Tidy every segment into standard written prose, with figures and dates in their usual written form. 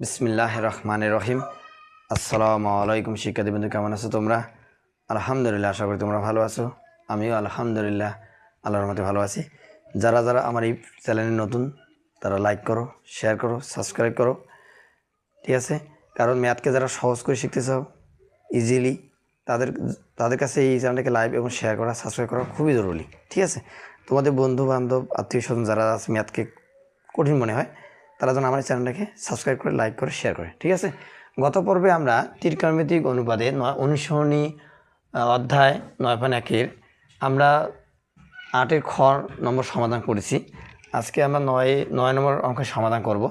বিসমিল্লাহির রহমানির রহিম। আসসালামু আলাইকুম শিক্ষার্থী বন্ধু, কেমন আছো তোমরা? আলহামদুলিল্লাহ, আশা করি তোমরা ভালো আছো। আমিও আলহামদুলিল্লাহ আল্লাহর রহমতে ভালো আছি। যারা যারা আমার এই চ্যানেলে নতুন তারা লাইক করো, শেয়ার করো, সাবস্ক্রাইব করো, ঠিক আছে? কারণ ম্যাথকে যারা সহজ করে শিখতে চাও ইজিলি, তাদের তাদের কাছে এই চ্যানেলটাকে লাইক এবং শেয়ার করা, সাবস্ক্রাইব করা খুবই জরুরি, ঠিক আছে? তোমাদের বন্ধু বান্ধব আত্মীয় স্বজন যারা আছে ম্যাথকে কঠিন মনে হয়, তারা যেন আমার চ্যানেলটাকে সাবস্ক্রাইব করে, লাইক করে, শেয়ার করে, ঠিক আছে? গত পর্বে আমরা ত্রিকোণমিতিক অনুপাদে অনুসরণী অধ্যায় 9.1-এর আমরা 8-এর খ নম্বর সমাধান করেছি। আজকে আমরা 9 নম্বর অঙ্কের সমাধান করব,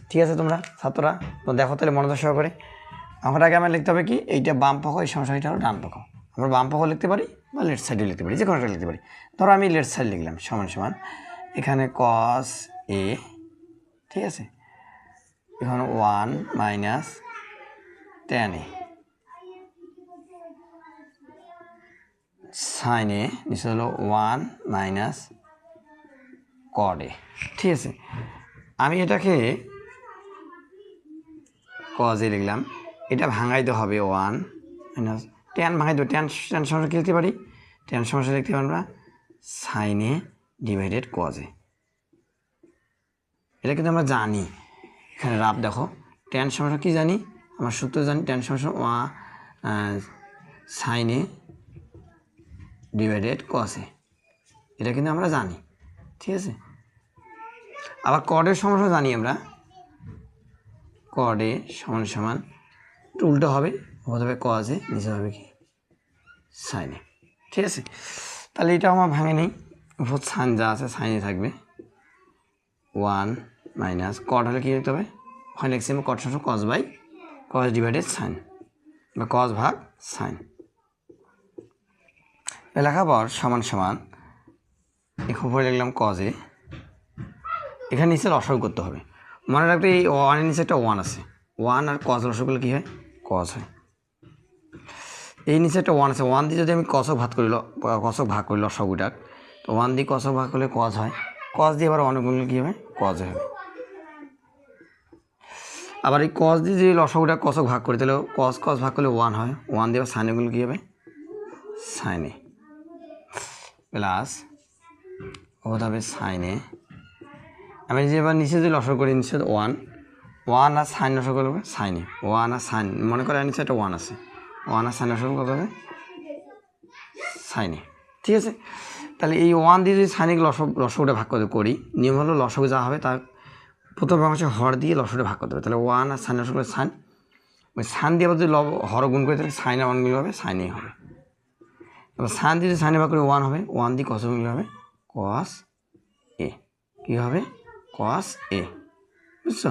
ঠিক আছে? তোমরা ছাত্ররা তো দেখো তাহলে মনোযোগ সহকারে। অঙ্কটাকে আমার লিখতে হবে কি, এইটা বাম পক্ষ, এই সমস্যাটা হলো ডান পক্ষ। আমরা বাম পক্ষ লিখতে পারি বা লেফট সাইডে লিখতে পারি, যে কোনো একটা লিখতে পারি। ধরো আমি লেফট সাইড লিখলাম, সমান সমান এখানে cos a, ঠিক আছে? এখানে 1 minus tan a sin a, নিচে হলো 1 মাইনাস cot a, ঠিক আছে? আমি এটাকে cos a লিখলাম, এটা ভাঙাইতে হবে 1 মাইনাস tan, ভাঙাইতে হবে tan সমস্যা কি লিখতে পারি, tan সমস্যা লিখতে পারি আমরা sin a divided cos a। এটা কিন্তু আমরা জানি, এখানে রাফ দেখো, tan সমস্যা কি জানি, আমরা সূত্র জানি, tan সমস্যা sin a divided cos a, এটা কিন্তু আমরা জানি, ঠিক আছে? আবার কডের সমস্যা জানি আমরা, কডে সমান সমান উল্টো হবে, হবে cos a, নিচে হবে কি sin a, ঠিক আছে? তাহলে এটা আমার ভাঙে নেই, উপর সাইন যা আছে সাইনে থাকবে 1 মাইনাস কট হলে কী লিখতে হবে, ওখানে লিখছি আমরা কট সমস্যা cos by cos divided sine বা cos ভাগ সাইন। লেখার পর সমান সমান উপরে লিখলাম cos a, এখানে নিচে লসাগু করতে হবে। মনে রাখতে এই 1-এর নিচে একটা 1 আছে, 1 আর cos লসাগু করলে কী হয়, cos হয়। এই নিচে একটা 1 আছে, 1 দিয়ে যদি আমি কষক ভাগ করি লসাগুটা, তো 1 দিয়ে কষক ভাগ করলে cos হয়, cos দিয়ে আবার অনেক গুণলে কী হবে, cos হবে। আবার এই cos দিয়ে যদি লসাগুটা কষক ভাগ করি, তাহলে cos ভাগ করলে 1 হয়, 1 দিয়ে আবার সাইনে গুণলে কী হবে, sin a প্লাস ওটা হবে sin a। আমি যে এবার নিচে যদি লসাগু করি, নিচে 1 আর সাইন লসাগু করলে হবে sin a, 1 আর সাইন, মনে করে নিচে একটা 1 আছে, 1 আর সাইন লসাগু কত হবে, sin a, ঠিক আছে? তাহলে এই 1 দিয়ে যদি সাইনে লসাগুটা ভাগ করতে করি, নিয়ম হলো লসাগু যা হবে তার প্রথম অংশে হর দিয়ে লসাগুটা ভাগ করতে হবে। তাহলে 1 আর সাইন লসাগু সাইন, ওই সাইন দিয়ে আবার যদি হর গুণ করে, তাহলে সাইন আর 1 মিলে হবে সাইন a হবে। এবার সাইন দিয়ে যদি সাইনে ভাগ করে 1 হবে, 1 দিয়ে কস মিলে হবে cos a, কী হবে cos a, বুঝছো?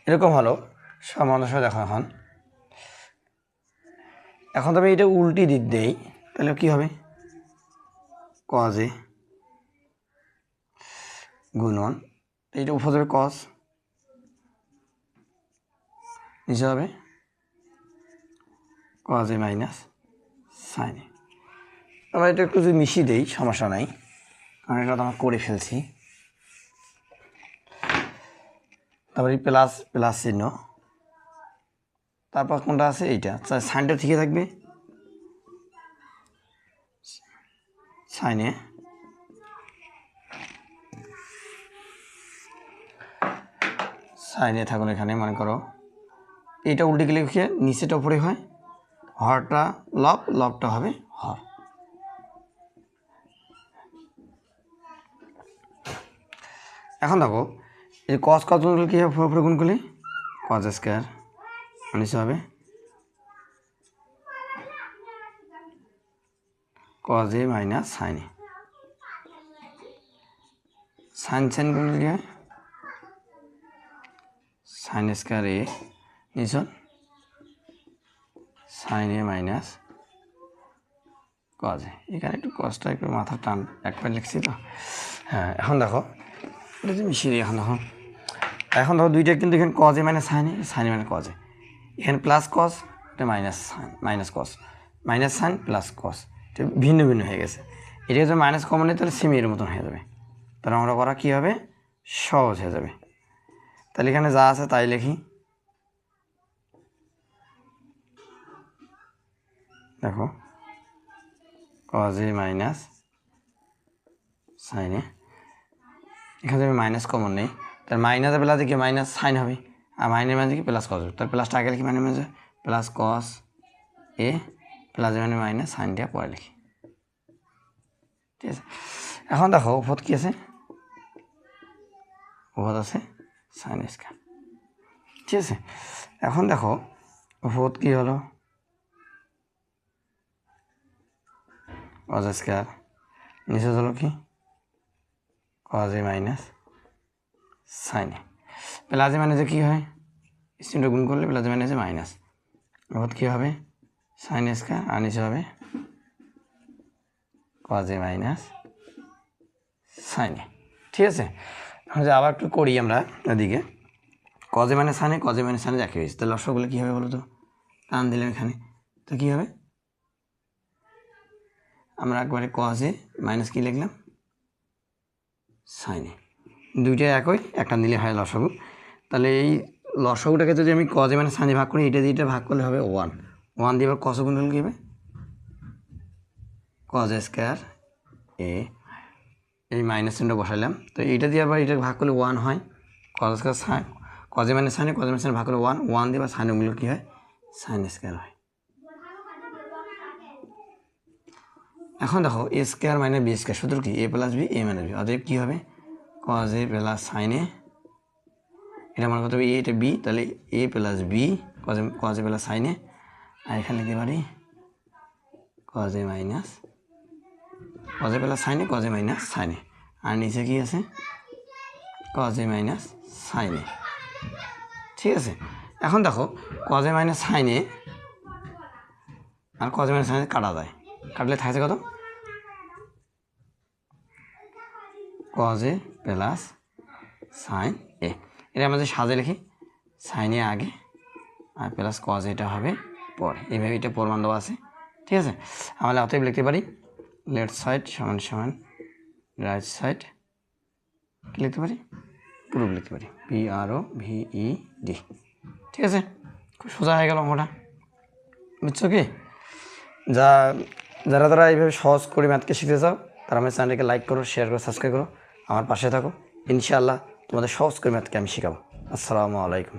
এরকম হলো সমাধান। দেখো এখন তবে এটা উল্টি দিক দেই, তাহলে কী হবে, cos a গুণন, এইটা উপর যাবে cos, নিচে হবে cos a minus sin a। আমরা এটা একটু যদি মিশিয়ে দেই সমস্যা নাই, কারণ এটা তো আমরা করে ফেলছি। তারপরে প্লাস চিহ্ন, তারপর কোনটা আছে এইটা, সাইনটা ঠিকই থাকবে, sin a থাকুন এখানে, মনে করো এইটা উল্টে গেলে নিচেটা উপরে হয়, হরটা লবটা হবে হর। এখন দেখো এই cos গুণগুলো কী হবে, উপরে গুণ করলে cos স্কয়ার, নিচে হবে cos a minus sin a, sine গুণলে কী হয় sin স্কয়ার a, নিচে sin a minus cos a। এখানে একটু কসটা একটু মাথা টান একবার লিখছি তো, হ্যাঁ। এখন দেখো এটা যে মিশিয়ে দিই, এখন দেখো দুইটা কিন্তু এখানে cos a minus sin a minus cos a, এখানে প্লাস cos, এটা minus cos, minus sine plus cos, এটা ভিন্ন হয়ে গেছে। এটা যদি মাইনাস কমন নেই, তাহলে সেমি এর মতন হয়ে যাবে, তাহলে আমরা করা কী হবে, সহজ হয়ে যাবে। তাহলে এখানে যা আছে তাই লিখি। দেখো cos a মাইনাস সাইন এ, এখানে আমি মাইনাস কমন নেই, তার মাইনাসে প্লাসে কি মাইনাস সাইন হবে, আর মাইনের মাঝে কি প্লাস কস, তার প্লাসটা আগে লিখি, মাইনের মাঝে প্লাস কস এ প্লাস মানে মাইনাস সাইন দিয়ে পরে লিখি। ঠিক আছে, এখন দেখো উপর কি আছে, উপর আছে সাইন স্কয়ার। ঠিক আছে, এখন দেখো উপর কি হলো কস স্কয়ার, নিচে হলো কি কস এ মাইনাস সাইন এ, প্লাসে মাইনাসে কী হয়, চিহ্নটা গুণ করলে প্লাসে মাইনাসে মাইনাস, উপর কী হবে সাইন স্কয়ার, আর নিচে হবে কস এ মাইনাস সাইন এ। ঠিক আছে, এখন যে আবার একটু করি আমরা এদিকে, কস এ মাইনাস সাইন এ, কস এ মাইনাস সাইন এ একই হয়েছে, তাহলে লসাগুলো কী হবে বলো তো, টান দিলাম এখানে, তো কী হবে, আমরা একবারে কস এ মাইনাস কী লিখলাম সাইন এ, দুইটা একই, একটা নিলে হয় লসাগু। তাহলে এই লসাগুটাকে যদি আমি কস এ মাইনাস সাইন এ ভাগ করি, এটা দিয়ে এটা ভাগ করলে হবে 1, 1 দিয়ে এবার কস গুণ করলে কী হবে কস স্কয়ার এ, এই মাইনাস চিহ্নটা বসাইলাম, তো এইটা দিয়ে আবার এটা ভাগ করলে 1 হয়, কস স্কয়ার সাইন, কস এ মাইনাস সাইন এ, কস এ মাইনাস সাইন ভাগ করলে 1, 1 দিয়ে আবার সাইন গুলো কী হয় সাইন স্কয়ার হয়। এখন দেখো এ স্কয়ার মাইনাস বি স্কয়ার সূত্র কি, এ plus B A minus B, অতএব কী হবে কস এ প্লাস সাইন এ, এটা মনে করতে হবে এ, এটা বি, তাহলে এ প্লাস বি কস এ প্লাস সাইন এ, আর এখানে লিখতে পারি কস এ মাইনাস কস এ প্লাস সাইন এ, কস এ মাইনাস সাইন এ, আর নিচে কি আছে কস এ মাইনাস সাইন এ। ঠিক আছে, এখন দেখো কস এ মাইনাস সাইন এ আর কস এ মাইনাস সাইন এ কাটা যায়, কাটলে থাকছে কত কস এ প্লাস সাইন এ, এটা আমাদের সাজে লিখি, সাইন এ আগে আর প্লাস কস এটা হবে পরে, এইভাবে এটা প্রমাণ দেওয়া আছে। ঠিক আছে, আমরা অতএব লিখতে পারি লেফট সাইড সমান সমান রাইট সাইড, কী লিখতে পারি প্রুফ লিখতে পারি PROVED। ঠিক আছে, খুব সোজা হয়ে গেল অঙ্কটা, বুঝছো কি? যারা যারা এইভাবে সহজ করে ম্যাথকে শিখতে চাও তারা আমার চ্যানেলকে লাইক করো, শেয়ার করো, সাবস্ক্রাইব করো, আমার পাশে থাকো, ইনশাআল্লাহ তোমাদের সহজ করে ম্যাথকে আমি শেখাবো। আসসালামু আলাইকুম।